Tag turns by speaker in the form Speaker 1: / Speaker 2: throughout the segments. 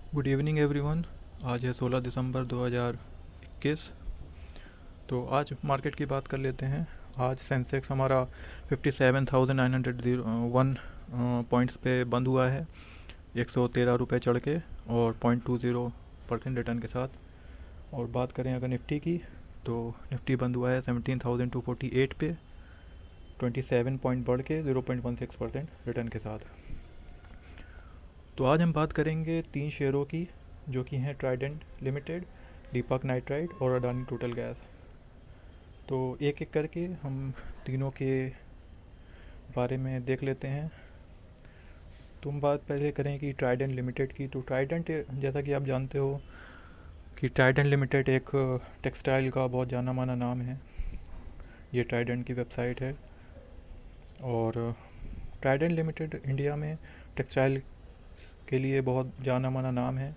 Speaker 1: Good evening everyone. आज है 16 दिसंबर 2021। तो आज मार्केट की बात कर लेते हैं। आज सेंसेक्स हमारा 57,901 पॉइंट्स पे बंद हुआ है, 113 रुपये चढ़ के और 0.20% रिटर्न के साथ। और बात करें अगर निफ्टी की, तो निफ्टी बंद हुआ है 17,248 पे, 27 पॉइंट बढ़ के 0.16% रिटर्न के साथ। तो आज हम बात करेंगे 3 शेयरों की, जो कि हैं ट्राइडेंट लिमिटेड, दीपक नाइट्राइट और अडानी टोटल गैस। तो एक एक करके हम तीनों के बारे में देख लेते हैं। तो हम बात पहले करें कि ट्राइडेंट लिमिटेड की। तो ट्राइडेंट, जैसा कि आप जानते हो कि ट्राइडेंट लिमिटेड एक टेक्सटाइल का बहुत जाना माना नाम है। ये ट्राइडेंट की वेबसाइट है। और ट्राइडेंट लिमिटेड इंडिया में टेक्सटाइल के लिए बहुत जाना माना नाम है।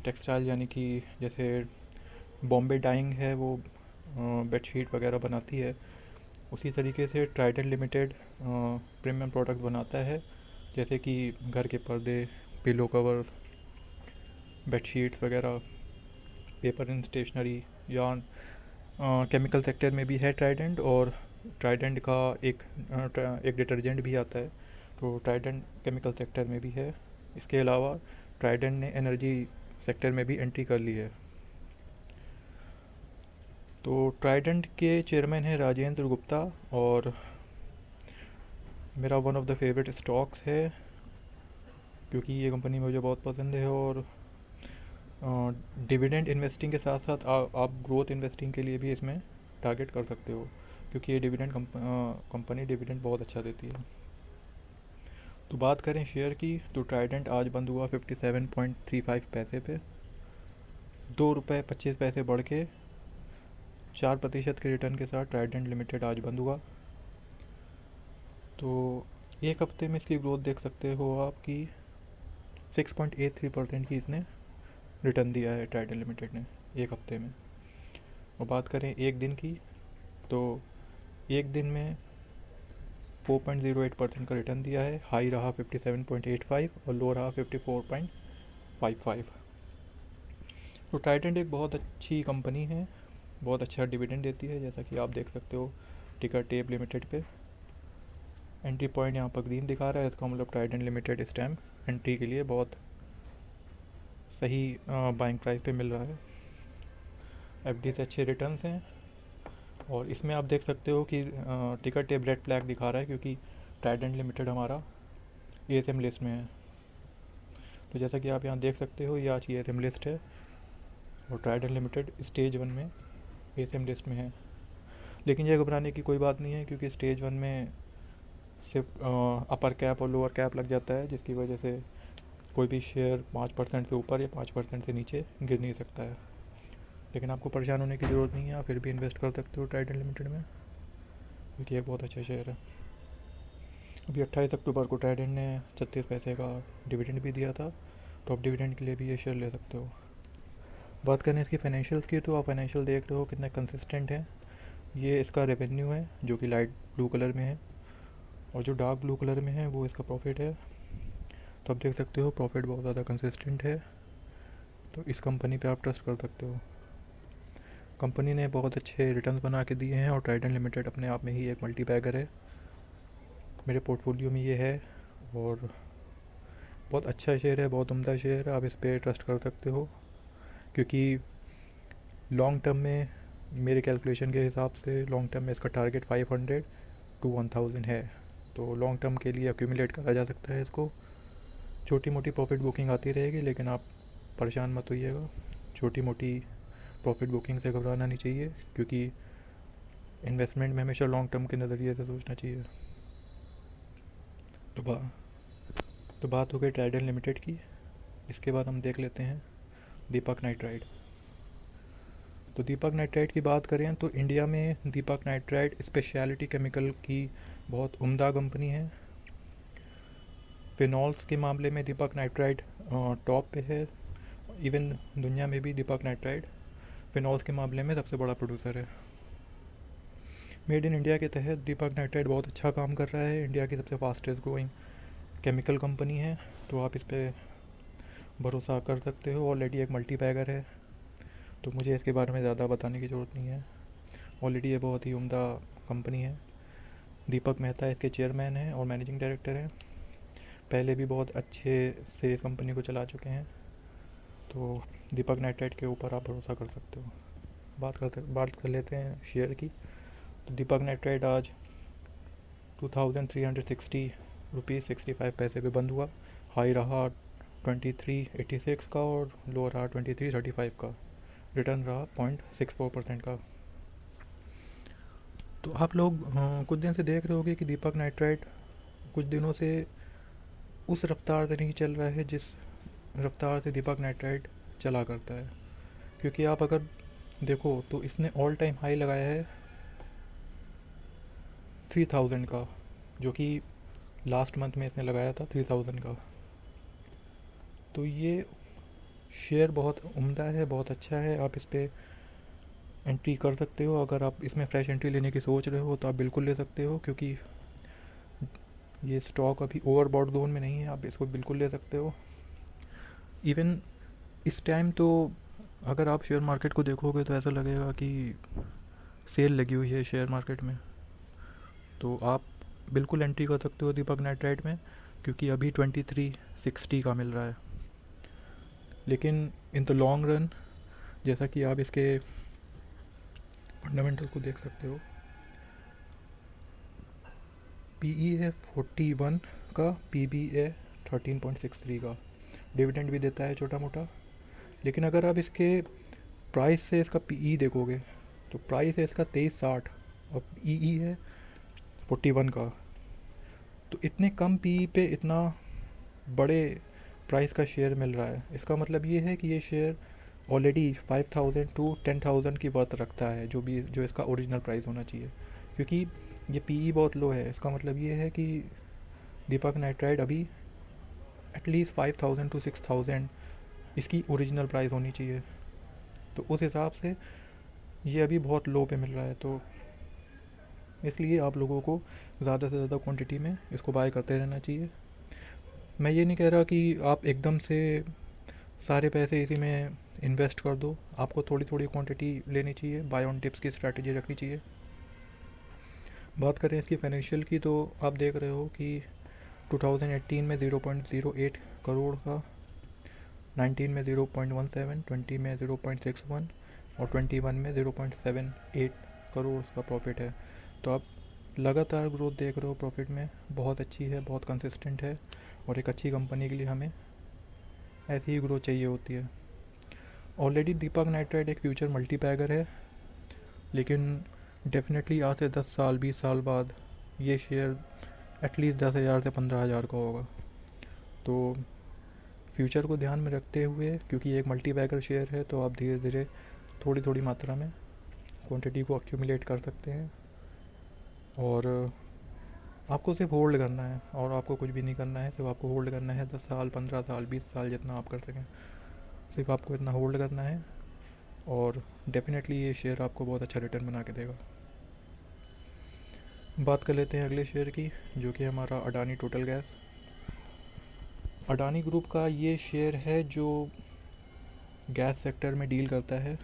Speaker 1: टेक्सटाइल यानी कि जैसे बॉम्बे डाइंग है, वो बेडशीट वगैरह बनाती है। उसी तरीके से ट्राइडेंट लिमिटेड प्रीमियम प्रोडक्ट बनाता है, जैसे कि घर के पर्दे, पिलो कवर, बेडशीट्स वगैरह, paper and stationery, yarn. Chemical sector में भी है ट्राइडेंट। और ट्राइडेंट का एक डिटर्जेंट भी आता है, तो ट्राइडेंट केमिकल सेक्टर में भी है। इसके अलावा ट्राइडेंट ने एनर्जी सेक्टर में भी एंट्री कर ली है। तो ट्राइडेंट के चेयरमैन हैं राजेंद्र गुप्ता, और मेरा one of the favourite stocks है, क्योंकि ये कंपनी मुझे बहुत पसंद है। और डिविडेंड इन्वेस्टिंग के साथ साथ आप ग्रोथ इन्वेस्टिंग के लिए भी इसमें टारगेट कर सकते हो, क्योंकि ये कंपनी डिविडेंड बहुत अच्छा देती है। तो बात करें शेयर की, तो ट्राइडेंट आज बंद हुआ 57.35 पैसे पे, 2 रुपये 25 पैसे बढ़ के 4% के रिटर्न के साथ ट्राइडेंट लिमिटेड आज बंद हुआ। तो एक हफ्ते में इसकी ग्रोथ देख सकते हो आप कि 6.83% की इसने रिटर्न दिया है ट्राइडेंट लिमिटेड ने एक हफ्ते में। और बात करें एक दिन की, तो एक दिन में 4.08% का रिटर्न दिया है। हाई रहा 57.85 और लो रहा 54.55। तो ट्राइडेंट एक बहुत अच्छी कंपनी है, बहुत अच्छा डिविडेंड देती है, जैसा कि आप देख सकते हो टिकर टेप लिमिटेड पे। एंट्री पॉइंट यहाँ पर ग्रीन दिखा रहा है, इसका मतलब ट्राइडेंट लिमिटेड इस टाइम एंट्री के लिए बहुत सही बाइंग प्राइस पे मिल रहा है। एफडी से अच्छे रिटर्न्स हैं। और इसमें आप देख सकते हो कि टिकर टेप रेड फ्लैग दिखा रहा है, क्योंकि ट्राइडेंट लिमिटेड हमारा एएसएम लिस्ट में है। तो जैसा कि आप यहाँ देख सकते हो, ये आज की एएसएम लिस्ट है, और ट्राइडेंट लिमिटेड स्टेज 1 में एएसएम लिस्ट में है। लेकिन यह घबराने की कोई बात नहीं है, क्योंकि स्टेज 1 में सिर्फ अपर कैप और लोअर कैप लग जाता है, जिसकी वजह से कोई भी शेयर 5% से ऊपर या 5% से नीचे गिर नहीं सकता है। लेकिन आपको परेशान होने की ज़रूरत नहीं है, आप फिर भी इन्वेस्ट कर सकते हो ट्राइडेंट लिमिटेड में, क्योंकि एक बहुत अच्छा शेयर है। अभी 28 अक्टूबर को ट्राइडेंट ने 36 पैसे का डिविडेंड भी दिया था, तो आप डिविडेंड के लिए भी ये शेयर ले सकते हो। बात करें इसकी फाइनेंशियल्स की, तो आप फाइनेंशियल देख रहे हो कितने कंसिस्टेंट हैं। ये इसका रेवेन्यू है, जो कि लाइट ब्लू कलर में है, और जो डार्क ब्लू कलर में है वो इसका प्रॉफिट है। तो आप देख सकते हो प्रॉफिट बहुत ज़्यादा कंसिस्टेंट है, तो इस कंपनी पे आप ट्रस्ट कर सकते हो। कंपनी ने बहुत अच्छे रिटर्न्स बना के दिए हैं, और ट्राइडेंट लिमिटेड अपने आप में ही एक मल्टी बैगर है। मेरे पोर्टफोलियो में ये है, और बहुत अच्छा शेयर है, बहुत उम्दा शेयर है, आप इस पर ट्रस्ट कर सकते हो। क्योंकि लॉन्ग टर्म में, मेरे कैलकुलेशन के हिसाब से लॉन्ग टर्म में इसका टारगेट 500 टू 1000 है। तो लॉन्ग टर्म के लिए अक्यूमुलेट करा जा सकता है इसको। छोटी मोटी प्रॉफिट बुकिंग आती रहेगी, लेकिन आप परेशान मत होइएगा। छोटी मोटी प्रॉफिट बुकिंग से घबराना नहीं चाहिए, क्योंकि इन्वेस्टमेंट में हमेशा लॉन्ग टर्म के नज़रिए से सोचना चाहिए। तो तो बात हो गई ट्राइडेंट लिमिटेड की। इसके बाद हम देख लेते हैं दीपक नाइट्राइट। तो दीपक नाइट्राइट की बात करें, तो इंडिया में दीपक नाइट्राइट स्पेशलिटी केमिकल की बहुत उम्दा कंपनी है। फिनॉल्स के मामले में दीपक नाइट्राइट टॉप पे है। इवन दुनिया में भी दीपक नाइट्राइट फिनॉल्स के मामले में सबसे बड़ा प्रोड्यूसर है। मेड इन इंडिया के तहत दीपक नाइट्राइट बहुत अच्छा काम कर रहा है। इंडिया की सबसे फास्टेस्ट ग्रोइंग केमिकल कंपनी है। तो आप इस पर भरोसा कर सकते हो। ऑलरेडी एक मल्टी बैगर है, तो मुझे इसके बारे में ज़्यादा बताने की ज़रूरत नहीं है। ऑलरेडी ये बहुत ही उम्दा कंपनी है। दीपक मेहता इसके चेयरमैन हैं और मैनेजिंग डायरेक्टर हैं। पहले भी बहुत अच्छे से इस कंपनी को चला चुके हैं, तो दीपक नाइट्राइट के ऊपर आप भरोसा कर सकते हो। बात कर लेते हैं शेयर की। तो दीपक नाइट्राइट आज 2360 रुपीज़ 65 पैसे पे बंद हुआ। हाई रहा 2386 का और लो रहा 2335 का। रिटर्न रहा 0.64% का। तो आप लोग कुछ दिन से देख रहे होगे कि दीपक नाइट्राइट कुछ दिनों से उस रफ्तार से नहीं चल रहा है जिस रफ्तार से दीपक नाइट्राइट चला करता है। क्योंकि आप अगर देखो तो इसने ऑल टाइम हाई लगाया है 3000 का, जो कि लास्ट मंथ में इसने लगाया था 3000 का। तो ये शेयर बहुत उम्दा है, बहुत अच्छा है। आप इस पर एंट्री कर सकते हो। अगर आप इसमें फ्रेश एंट्री लेने की सोच रहे हो तो आप बिल्कुल ले सकते हो, क्योंकि ये स्टॉक अभी ओवरबॉट जोन में नहीं है। आप इसको बिल्कुल ले सकते हो। इवन इस टाइम तो अगर आप शेयर मार्केट को देखोगे तो ऐसा लगेगा कि सेल लगी हुई है शेयर मार्केट में। तो आप बिल्कुल एंट्री कर सकते हो दीपक नाइट्राइट में, क्योंकि अभी 2360 का मिल रहा है। लेकिन इन द लॉन्ग रन, जैसा कि आप इसके फंडामेंटल को देख सकते हो, पीई है 41 का, पीबी है 13.63 का। डिविडेंड भी देता है छोटा मोटा। लेकिन अगर आप इसके प्राइस से इसका पीई देखोगे तो प्राइस है इसका 2360 और पीई है 41 का। तो इतने कम पीई पे इतना बड़े प्राइस का शेयर मिल रहा है। इसका मतलब ये है कि ये शेयर ऑलरेडी 5000 टू 10,000 की वर्थ रखता है, जो इसका ओरिजिनल प्राइस होना चाहिए। क्योंकि ये पीई बहुत लो है। इसका मतलब ये है कि दीपक नाइट्राइट अभी एटलीस्ट 5000 टू 6000 इसकी ओरिजिनल प्राइस होनी चाहिए। तो उस हिसाब से ये अभी बहुत लो पे मिल रहा है। तो इसलिए आप लोगों को ज़्यादा से ज़्यादा क्वांटिटी में इसको बाय करते रहना चाहिए। मैं ये नहीं कह रहा कि आप एकदम से सारे पैसे इसी में इन्वेस्ट कर दो। आपको थोड़ी थोड़ी क्वांटिटी लेनी चाहिए, बाय ऑन टिप्स की स्ट्रैटेजी रखनी चाहिए। बात करें इसकी फाइनेंशियल की, तो आप देख रहे हो कि 2018 में 0.08 करोड़ का, 19 में 0.17, 20 में 0.61 और 21 में 0.78 करोड़ का प्रॉफिट है। तो आप लगातार ग्रोथ देख रहे हो प्रॉफिट में। बहुत अच्छी है, बहुत कंसिस्टेंट है। और एक अच्छी कंपनी के लिए हमें ऐसी ही ग्रोथ चाहिए होती है। ऑलरेडी दीपक नाइट्राइट एक फ्यूचर मल्टी बैगर है, लेकिन डेफिनेटली आज से 10 साल 20 साल बाद ये शेयर एटलीस्ट 10,000 से 15,000 का होगा। तो फ्यूचर को ध्यान में रखते हुए, क्योंकि ये एक मल्टी बैगर शेयर है, तो आप धीरे धीरे थोड़ी थोड़ी मात्रा में क्वांटिटी को एक्यूमुलेट कर सकते हैं। और आपको सिर्फ होल्ड करना है, और आपको कुछ भी नहीं करना है। सिर्फ आपको होल्ड करना है 10 साल 15 साल 20 साल, जितना आप कर सकें। सिर्फ आपको इतना होल्ड करना है और डेफिनेटली ये शेयर आपको बहुत अच्छा रिटर्न बना के देगा। बात कर लेते हैं अगले शेयर की, जो कि हमारा Adani total gas. Adani group का ये शेयर है जो गैस सेक्टर में डील करता है।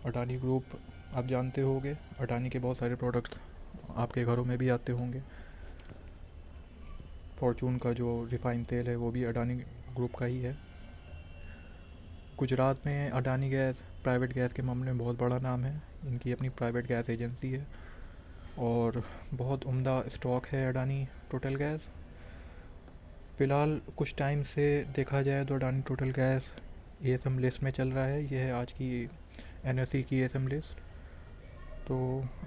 Speaker 1: अडानी ग्रुप आप जानते होंगे, अडानी के बहुत सारे प्रोडक्ट्स आपके घरों में भी आते होंगे। फॉर्चून का जो रिफाइंड तेल है वो भी अडानी ग्रुप का ही है। गुजरात में अडानी गैस प्राइवेट गैस के मामले में बहुत बड़ा नाम है। इनकी अपनी प्राइवेट गैस एजेंसी है और बहुत उम्दा स्टॉक है अडानी टोटल गैस। फ़िलहाल कुछ टाइम से देखा जाए तो Adani total gas ASM list में चल रहा है। यह है आज की एनएसई की एएसएम लिस्ट। तो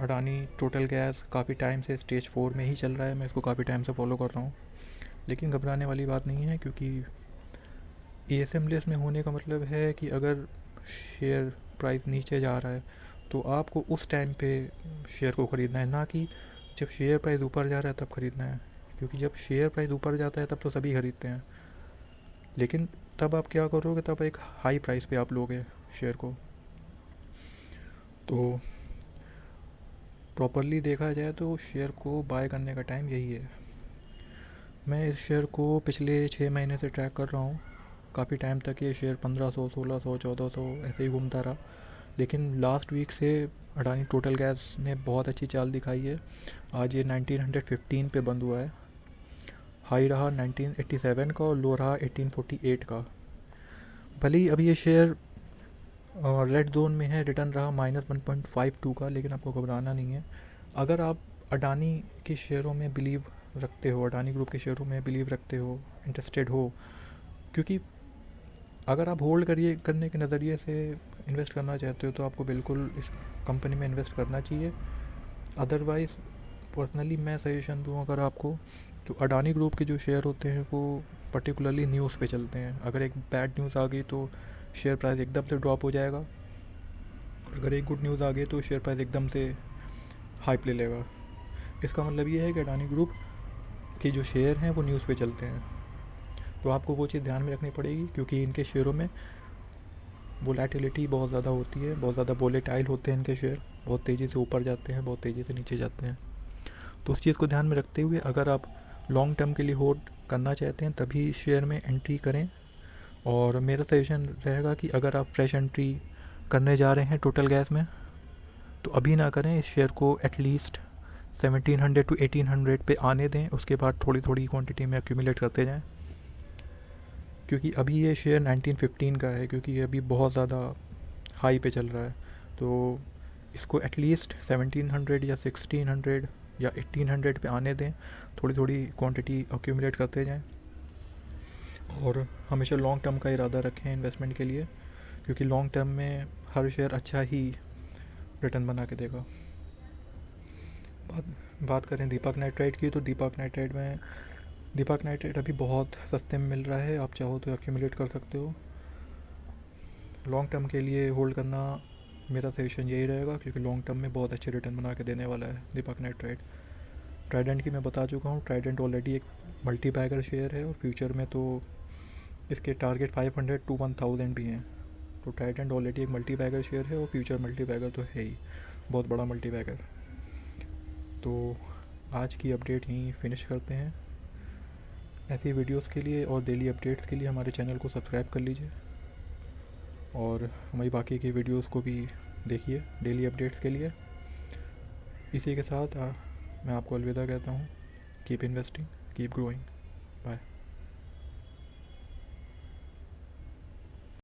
Speaker 1: अडानी टोटल गैस काफ़ी टाइम से स्टेज 4 में ही चल रहा है। मैं इसको काफ़ी टाइम से फॉलो कर रहा हूँ, लेकिन घबराने वाली बात नहीं है, क्योंकि एएसएम लिस्ट में होने का मतलब है कि अगर शेयर प्राइस नीचे जा रहा है तो आपको उस टाइम पे शेयर को ख़रीदना है, ना कि जब शेयर प्राइस ऊपर जा रहा है तब ख़रीदना है। क्योंकि जब शेयर प्राइस ऊपर जाता है तब तो सभी ख़रीदते हैं, लेकिन तब आप क्या करोगे, तब एक हाई प्राइस पे आप लोगे शेयर को। तो प्रॉपरली देखा जाए तो शेयर को बाय करने का टाइम यही है। मैं इस शेयर को पिछले 6 महीने से ट्रैक कर रहा हूँ काफ़ी टाइम तक ये शेयर 1500, 1600, 1400 ऐसे ही घूमता रहा, लेकिन लास्ट वीक से अडानी टोटल गैस ने बहुत अच्छी चाल दिखाई है। आज ये 1915 पे बंद हुआ है। हाई रहा 1987 का और लो रहा 1848 का। भले ही अभी ये शेयर रेड जोन में है, रिटर्न रहा -1.52 का, लेकिन आपको घबराना नहीं है। अगर आप अडानी के शेयरों में बिलीव रखते हो, अडानी ग्रुप के शेयरों में बिलीव रखते हो, इंटरेस्टेड हो, क्योंकि अगर आप होल्ड करिए करने के नज़रिए से इन्वेस्ट करना चाहते हो तो आपको बिल्कुल इस कंपनी में इन्वेस्ट करना चाहिए। अदरवाइज़ पर्सनली मैं सजेशन दूँ अगर आपको, तो अडानी ग्रुप के जो शेयर होते हैं वो पर्टिकुलरली न्यूज़ पे चलते हैं। अगर एक बैड न्यूज़ आ गई तो शेयर प्राइस एकदम से ड्रॉप हो जाएगा, और अगर एक गुड न्यूज़ आ गई तो शेयर प्राइस एकदम से हाइप ले लेगा। इसका मतलब ये है कि अडानी ग्रुप के जो शेयर हैं वो न्यूज़ पे चलते हैं, तो आपको वो चीज़ ध्यान में रखनी पड़ेगी, क्योंकि इनके शेयरों में वोलेटिलिटी बहुत ज़्यादा होती है, बहुत ज़्यादा वोलेटाइल होते हैं इनके शेयर, बहुत तेज़ी से ऊपर जाते हैं, बहुत तेज़ी से नीचे जाते हैं। तो उस चीज़ को ध्यान में रखते हुए अगर आप लॉन्ग टर्म के लिए होल्ड करना चाहते हैं तभी इस शेयर में एंट्री करें। और मेरा सजेशन रहेगा कि अगर आप फ्रेश एंट्री करने जा रहे हैं टोटल गैस में तो अभी ना करें, इस शेयर को एटलीस्ट 1700 to 1800 पे आने दें, उसके बाद थोड़ी थोड़ी क्वांटिटी में एक्यूमुलेट करते जाएं, क्योंकि अभी ये शेयर 1915 का है, क्योंकि ये अभी बहुत ज़्यादा हाई पे चल रहा है। तो इसको एटलीस्ट 1700 या 1600 या 1800 पे आने दें, थोड़ी थोड़ी क्वांटिटी एक्यूमुलेट करते जाएं, और हमेशा लॉन्ग टर्म का इरादा रखें इन्वेस्टमेंट के लिए, क्योंकि लॉन्ग टर्म में हर शेयर अच्छा ही रिटर्न बना के देगा। बात बात करें दीपक नाइट्राइट की, तो दीपक नाइट्राइट अभी बहुत सस्ते में मिल रहा है, आप चाहो तो एक्यूमुलेट कर सकते हो। लॉन्ग टर्म के लिए होल्ड करना मेरा सजेशन यही रहेगा, क्योंकि लॉन्ग टर्म में बहुत अच्छे रिटर्न बना के देने वाला है दीपक नाइट्राइट। ट्राइडेंट की मैं बता चुका हूँ, ट्राइडेंट ऑलरेडी एक मल्टी बैगर शेयर है, और फ्यूचर में तो इसके टारगेट 500 to 1000 भी हैं। तो ट्राइडेंट ऑलरेडी एक मल्टी बैगर शेयर है, और फ्यूचर मल्टी बैगर तो है ही, बहुत बड़ा मल्टी बैगर। तो आज की अपडेट यहीं फिनिश करते हैं। ऐसी वीडियोस के लिए और डेली अपडेट्स के लिए हमारे चैनल को सब्सक्राइब कर लीजिए, और हमारी बाकी की वीडियोस को भी देखिए डेली अपडेट्स के लिए। इसी के साथ मैं आपको अलविदा कहता हूँ। Keep investing, keep growing, bye.